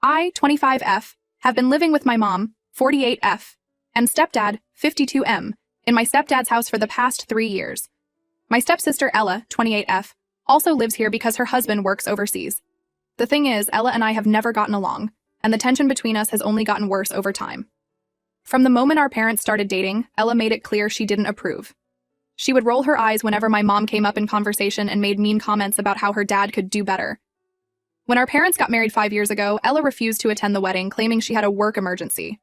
I, 25F, have been living with my mom, 48F, and stepdad, 52M, in my stepdad's house for the past 3 years. My stepsister, Ella, 28F, also lives here because her husband works overseas. The thing is, Ella and I have never gotten along, and the tension between us has only gotten worse over time. From the moment our parents started dating, Ella made it clear she didn't approve. She would roll her eyes whenever my mom came up in conversation and made mean comments about how her dad could do better. When our parents got married 5 years ago, Ella refused to attend the wedding, claiming she had a work emergency.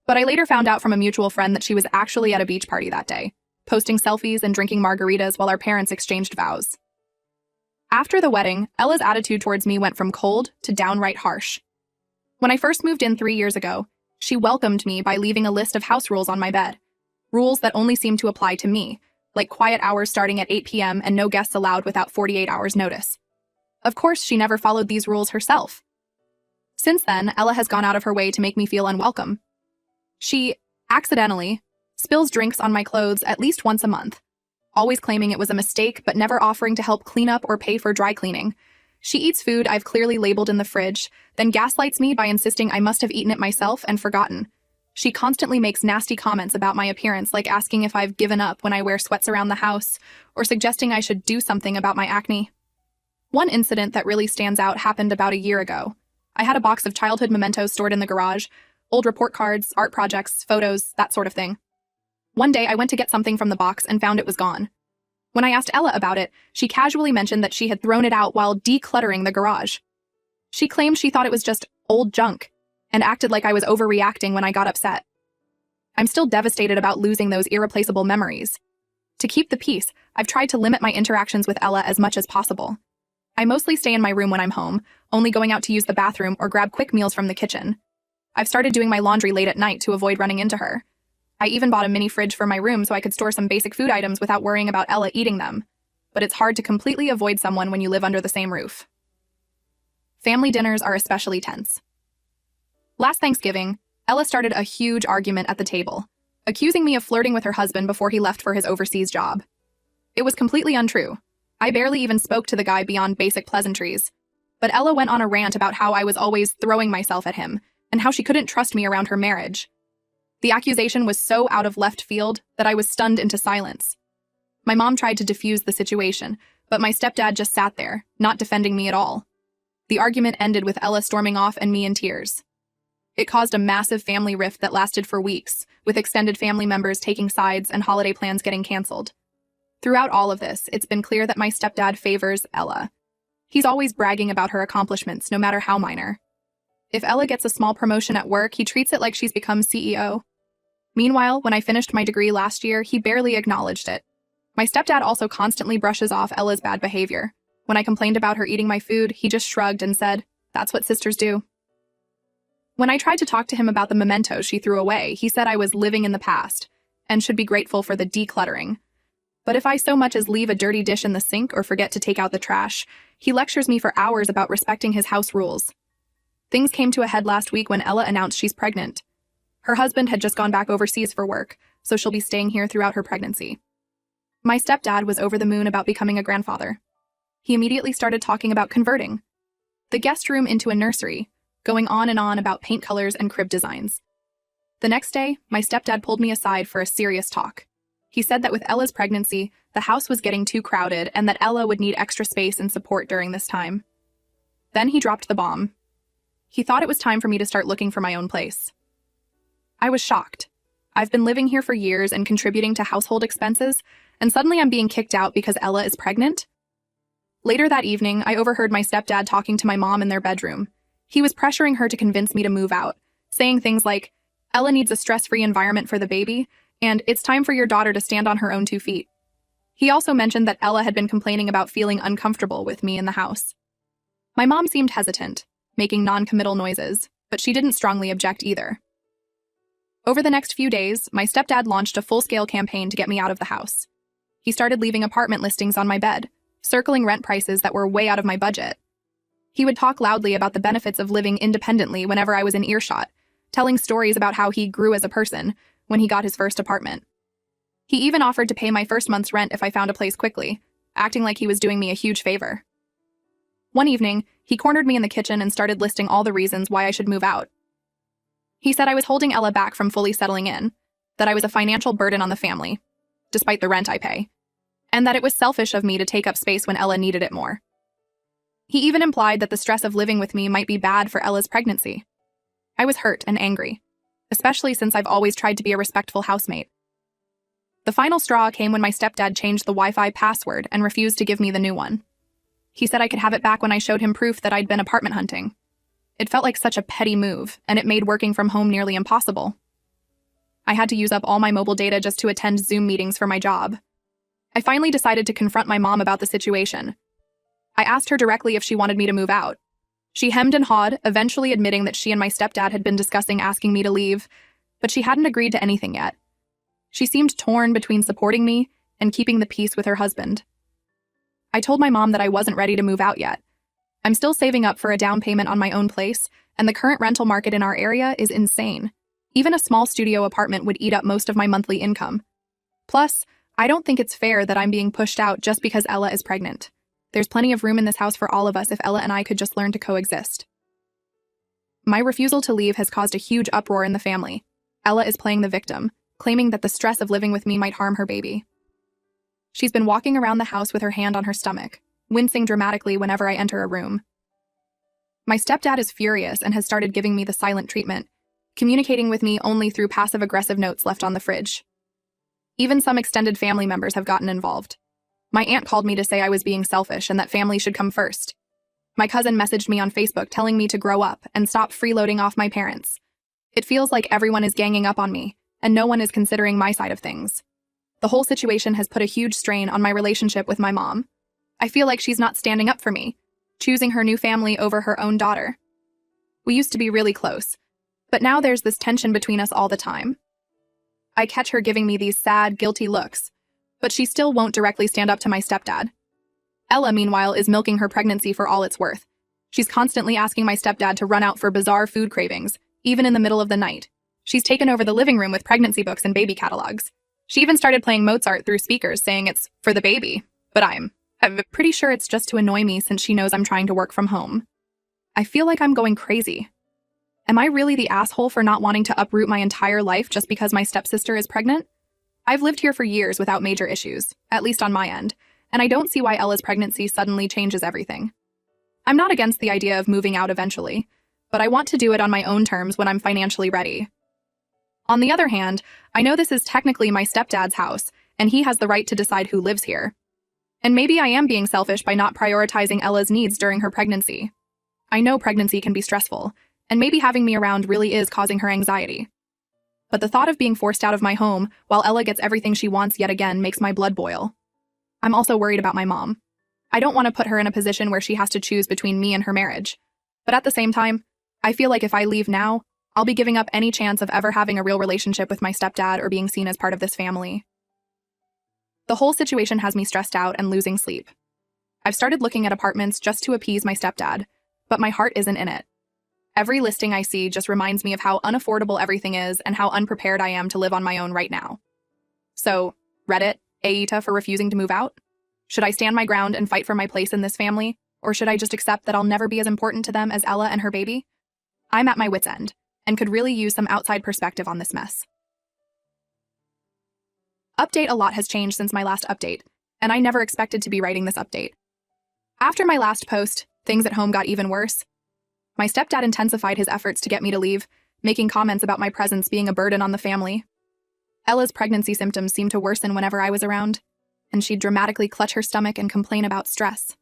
But I later found out from a mutual friend that she was actually at a beach party that day, posting selfies and drinking margaritas while our parents exchanged vows. After the wedding, Ella's attitude towards me went from cold to downright harsh. When I first moved in 3 years ago, she welcomed me by leaving a list of house rules on my bed. Rules that only seemed to apply to me, like quiet hours starting at 8 p.m. and no guests allowed without 48 hours notice. Of course, she never followed these rules herself. Since then, Ella has gone out of her way to make me feel unwelcome. She, accidentally, spills drinks on my clothes at least once a month, always claiming it was a mistake but never offering to help clean up or pay for dry cleaning. She eats food I've clearly labeled in the fridge, then gaslights me by insisting I must have eaten it myself and forgotten. She constantly makes nasty comments about my appearance, like asking if I've given up when I wear sweats around the house, or suggesting I should do something about my acne. One incident that really stands out happened about a year ago. I had a box of childhood mementos stored in the garage, old report cards, art projects, photos, that sort of thing. One day I went to get something from the box and found it was gone. When I asked Ella about it, she casually mentioned that she had thrown it out while decluttering the garage. She claimed she thought it was just old junk, and acted like I was overreacting when I got upset. I'm still devastated about losing those irreplaceable memories. To keep the peace, I've tried to limit my interactions with Ella as much as possible. I mostly stay in my room when I'm home, only going out to use the bathroom or grab quick meals from the kitchen. I've started doing my laundry late at night to avoid running into her. I even bought a mini fridge for my room so I could store some basic food items without worrying about Ella eating them. But it's hard to completely avoid someone when you live under the same roof. Family dinners are especially tense. Last Thanksgiving, Ella started a huge argument at the table, accusing me of flirting with her husband before he left for his overseas job. It was completely untrue. I barely even spoke to the guy beyond basic pleasantries. But Ella went on a rant about how I was always throwing myself at him, and how she couldn't trust me around her marriage. The accusation was so out of left field that I was stunned into silence. My mom tried to defuse the situation, but my stepdad just sat there, not defending me at all. The argument ended with Ella storming off and me in tears. It caused a massive family rift that lasted for weeks, with extended family members taking sides and holiday plans getting canceled. Throughout all of this, it's been clear that my stepdad favors Ella. He's always bragging about her accomplishments, no matter how minor. If Ella gets a small promotion at work, he treats it like she's become CEO. Meanwhile, when I finished my degree last year, he barely acknowledged it. My stepdad also constantly brushes off Ella's bad behavior. When I complained about her eating my food, he just shrugged and said, "That's what sisters do." When I tried to talk to him about the mementos she threw away, he said I was living in the past and should be grateful for the decluttering. But if I so much as leave a dirty dish in the sink or forget to take out the trash, he lectures me for hours about respecting his house rules. Things came to a head last week when Ella announced she's pregnant. Her husband had just gone back overseas for work, so she'll be staying here throughout her pregnancy. My stepdad was over the moon about becoming a grandfather. He immediately started talking about converting the guest room into a nursery, going on and on about paint colors and crib designs. The next day, my stepdad pulled me aside for a serious talk. He said that with Ella's pregnancy, the house was getting too crowded and that Ella would need extra space and support during this time. Then he dropped the bomb. He thought it was time for me to start looking for my own place. I was shocked. I've been living here for years and contributing to household expenses, and suddenly I'm being kicked out because Ella is pregnant? Later that evening, I overheard my stepdad talking to my mom in their bedroom. He was pressuring her to convince me to move out, saying things like, "Ella needs a stress-free environment for the baby, and it's time for your daughter to stand on her own 2 feet." He also mentioned that Ella had been complaining about feeling uncomfortable with me in the house. My mom seemed hesitant, making non-committal noises, but she didn't strongly object either. Over the next few days, my stepdad launched a full-scale campaign to get me out of the house. He started leaving apartment listings on my bed, circling rent prices that were way out of my budget. He would talk loudly about the benefits of living independently whenever I was in earshot, telling stories about how he grew as a person when he got his first apartment. He even offered to pay my first month's rent if I found a place quickly, acting like he was doing me a huge favor. One evening, He cornered me in the kitchen and started listing all the reasons why I should move out. He said I was holding Ella back from fully settling in, that I was a financial burden on the family, despite the rent I pay, and that it was selfish of me to take up space when Ella needed it more. He even implied that the stress of living with me might be bad for Ella's pregnancy. I was hurt and angry, especially since I've always tried to be a respectful housemate. The final straw came when my stepdad changed the Wi-Fi password and refused to give me the new one. He said I could have it back when I showed him proof that I'd been apartment hunting. It felt like such a petty move, and it made working from home nearly impossible. I had to use up all my mobile data just to attend Zoom meetings for my job. I finally decided to confront my mom about the situation. I asked her directly if she wanted me to move out. She hemmed and hawed, eventually admitting that she and my stepdad had been discussing asking me to leave, but she hadn't agreed to anything yet. She seemed torn between supporting me and keeping the peace with her husband. I told my mom that I wasn't ready to move out yet. I'm still saving up for a down payment on my own place, and the current rental market in our area is insane. Even a small studio apartment would eat up most of my monthly income. Plus, I don't think it's fair that I'm being pushed out just because Ella is pregnant. There's plenty of room in this house for all of us if Ella and I could just learn to coexist. My refusal to leave has caused a huge uproar in the family. Ella is playing the victim, claiming that the stress of living with me might harm her baby. She's been walking around the house with her hand on her stomach, wincing dramatically whenever I enter a room. My stepdad is furious and has started giving me the silent treatment, communicating with me only through passive-aggressive notes left on the fridge. Even some extended family members have gotten involved. My aunt called me to say I was being selfish and that family should come first. My cousin messaged me on Facebook telling me to grow up and stop freeloading off my parents. It feels like everyone is ganging up on me, and no one is considering my side of things. The whole situation has put a huge strain on my relationship with my mom. I feel like she's not standing up for me, choosing her new family over her own daughter. We used to be really close, but now there's this tension between us all the time. I catch her giving me these sad, guilty looks, but she still won't directly stand up to my stepdad. Ella, meanwhile, is milking her pregnancy for all it's worth. She's constantly asking my stepdad to run out for bizarre food cravings, even in the middle of the night. She's taken over the living room with pregnancy books and baby catalogs. She even started playing Mozart through speakers, saying it's for the baby, but I'm pretty sure it's just to annoy me since she knows I'm trying to work from home. I feel like I'm going crazy. Am I really the asshole for not wanting to uproot my entire life just because my stepsister is pregnant? I've lived here for years without major issues, at least on my end, and I don't see why Ella's pregnancy suddenly changes everything. I'm not against the idea of moving out eventually, but I want to do it on my own terms when I'm financially ready. On the other hand, I know this is technically my stepdad's house, and he has the right to decide who lives here. And maybe I am being selfish by not prioritizing Ella's needs during her pregnancy. I know pregnancy can be stressful, and maybe having me around really is causing her anxiety. But the thought of being forced out of my home while Ella gets everything she wants yet again makes my blood boil. I'm also worried about my mom. I don't want to put her in a position where she has to choose between me and her marriage. But at the same time, I feel like if I leave now, I'll be giving up any chance of ever having a real relationship with my stepdad or being seen as part of this family. The whole situation has me stressed out and losing sleep. I've started looking at apartments just to appease my stepdad, but my heart isn't in it. Every listing I see just reminds me of how unaffordable everything is and how unprepared I am to live on my own right now. So, Reddit, Aita for refusing to move out? Should I stand my ground and fight for my place in this family, or should I just accept that I'll never be as important to them as Ella and her baby? I'm at my wit's end, and could really use some outside perspective on this mess. Update: a lot has changed since my last update, and I never expected to be writing this update. After my last post, things at home got even worse. My stepdad intensified his efforts to get me to leave, making comments about my presence being a burden on the family. Ella's pregnancy symptoms seemed to worsen whenever I was around, and she'd dramatically clutch her stomach and complain about stress.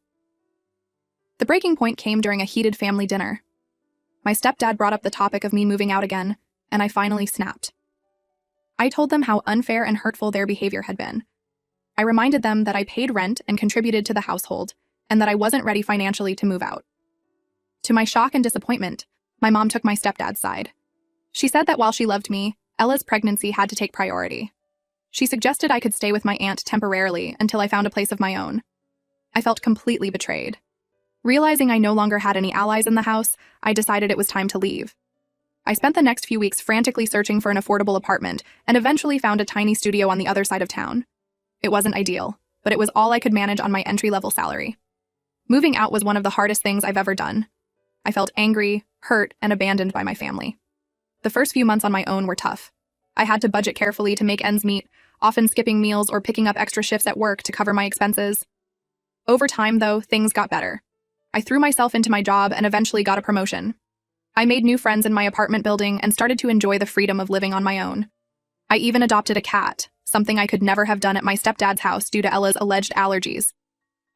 The breaking point came during a heated family dinner. My stepdad brought up the topic of me moving out again, and I finally snapped. I told them how unfair and hurtful their behavior had been. I reminded them that I paid rent and contributed to the household, and that I wasn't ready financially to move out. To my shock and disappointment, my mom took my stepdad's side. She said that while she loved me, Ella's pregnancy had to take priority. She suggested I could stay with my aunt temporarily until I found a place of my own. I felt completely betrayed. Realizing I no longer had any allies in the house, I decided it was time to leave. I spent the next few weeks frantically searching for an affordable apartment and eventually found a tiny studio on the other side of town. It wasn't ideal, but it was all I could manage on my entry-level salary. Moving out was one of the hardest things I've ever done. I felt angry, hurt, and abandoned by my family. The first few months on my own were tough. I had to budget carefully to make ends meet, often skipping meals or picking up extra shifts at work to cover my expenses. Over time, though, things got better. I threw myself into my job and eventually got a promotion. I made new friends in my apartment building and started to enjoy the freedom of living on my own. I even adopted a cat, something I could never have done at my stepdad's house due to Ella's alleged allergies.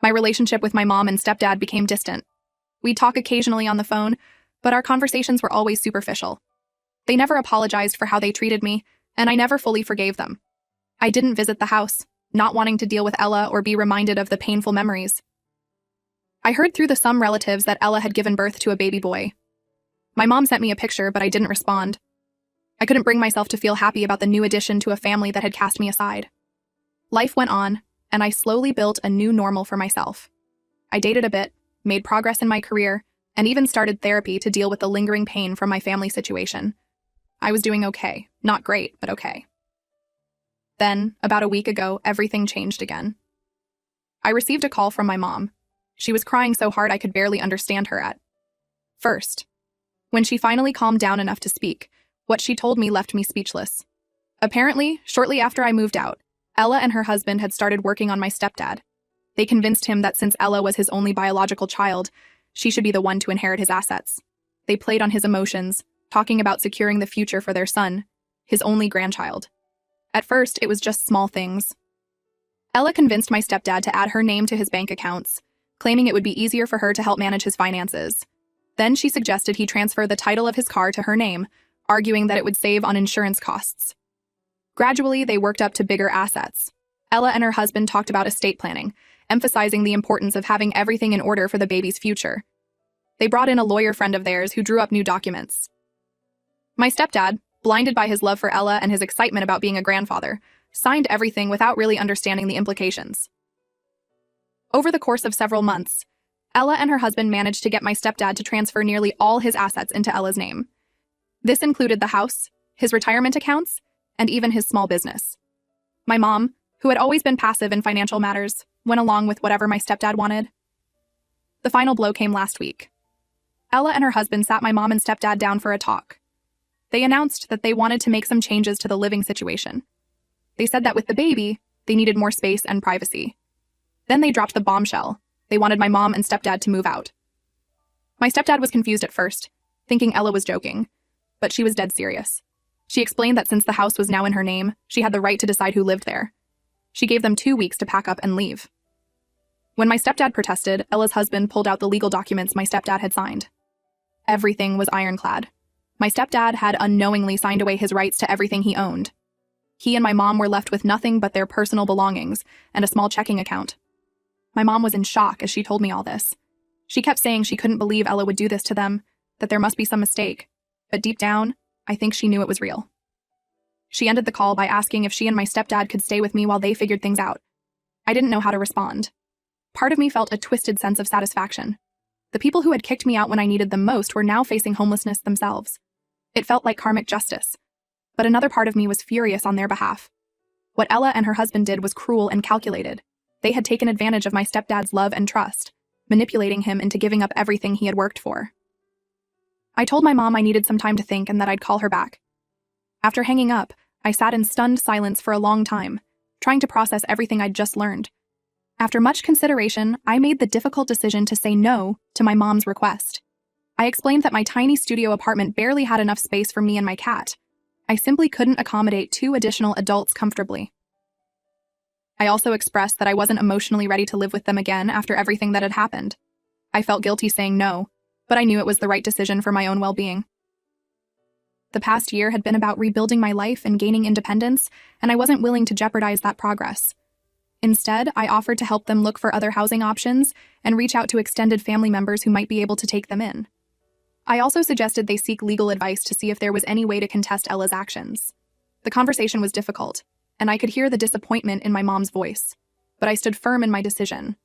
My relationship with my mom and stepdad became distant. We'd talk occasionally on the phone, but our conversations were always superficial. They never apologized for how they treated me, and I never fully forgave them. I didn't visit the house, not wanting to deal with Ella or be reminded of the painful memories. I heard through some relatives that Ella had given birth to a baby boy. My mom sent me a picture, but I didn't respond. I couldn't bring myself to feel happy about the new addition to a family that had cast me aside. Life went on, and I slowly built a new normal for myself. I dated a bit, made progress in my career, and even started therapy to deal with the lingering pain from my family situation. I was doing okay. Not great, but okay. Then, about a week ago, everything changed again. I received a call from my mom. She was crying so hard I could barely understand her at first. When she finally calmed down enough to speak, what she told me left me speechless. Apparently, shortly after I moved out, Ella and her husband had started working on my stepdad. They convinced him that since Ella was his only biological child, she should be the one to inherit his assets. They played on his emotions, talking about securing the future for their son, his only grandchild. At first, it was just small things. Ella convinced my stepdad to add her name to his bank accounts, claiming it would be easier for her to help manage his finances. Then she suggested he transfer the title of his car to her name, arguing that it would save on insurance costs. Gradually, they worked up to bigger assets. Ella and her husband talked about estate planning, emphasizing the importance of having everything in order for the baby's future. They brought in a lawyer friend of theirs who drew up new documents. My stepdad, blinded by his love for Ella and his excitement about being a grandfather, signed everything without really understanding the implications. Over the course of several months, Ella and her husband managed to get my stepdad to transfer nearly all his assets into Ella's name. This included the house, his retirement accounts, and even his small business. My mom, who had always been passive in financial matters, went along with whatever my stepdad wanted. The final blow came last week. Ella and her husband sat my mom and stepdad down for a talk. They announced that they wanted to make some changes to the living situation. They said that with the baby, they needed more space and privacy. Then they dropped the bombshell. They wanted my mom and stepdad to move out. My stepdad was confused at first, thinking Ella was joking, but she was dead serious. She explained that since the house was now in her name, she had the right to decide who lived there. She gave them 2 weeks to pack up and leave. When my stepdad protested, Ella's husband pulled out the legal documents my stepdad had signed. Everything was ironclad. My stepdad had unknowingly signed away his rights to everything he owned. He and my mom were left with nothing but their personal belongings and a small checking account. My mom was in shock as she told me all this. She kept saying she couldn't believe Ella would do this to them, that there must be some mistake, but deep down, I think she knew it was real. She ended the call by asking if she and my stepdad could stay with me while they figured things out. I didn't know how to respond. Part of me felt a twisted sense of satisfaction. The people who had kicked me out when I needed them most were now facing homelessness themselves. It felt like karmic justice. But another part of me was furious on their behalf. What Ella and her husband did was cruel and calculated. They had taken advantage of my stepdad's love and trust, manipulating him into giving up everything he had worked for. I told my mom I needed some time to think and that I'd call her back. After hanging up, I sat in stunned silence for a long time, trying to process everything I'd just learned. After much consideration, I made the difficult decision to say no to my mom's request. I explained that my tiny studio apartment barely had enough space for me and my cat. I simply couldn't accommodate 2 additional adults comfortably. I also expressed that I wasn't emotionally ready to live with them again after everything that had happened. I felt guilty saying no, but I knew it was the right decision for my own well-being. The past year had been about rebuilding my life and gaining independence, and I wasn't willing to jeopardize that progress. Instead, I offered to help them look for other housing options and reach out to extended family members who might be able to take them in. I also suggested they seek legal advice to see if there was any way to contest Ella's actions. The conversation was difficult, and I could hear the disappointment in my mom's voice, but I stood firm in my decision.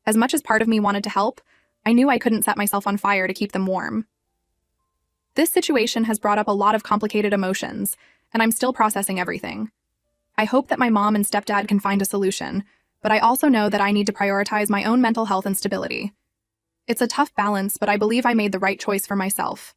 As much as part of me wanted to help, I knew I couldn't set myself on fire to keep them warm. This situation has brought up a lot of complicated emotions, and I'm still processing everything. I hope that my mom and stepdad can find a solution, but I also know that I need to prioritize my own mental health and stability. It's a tough balance, but I believe I made the right choice for myself.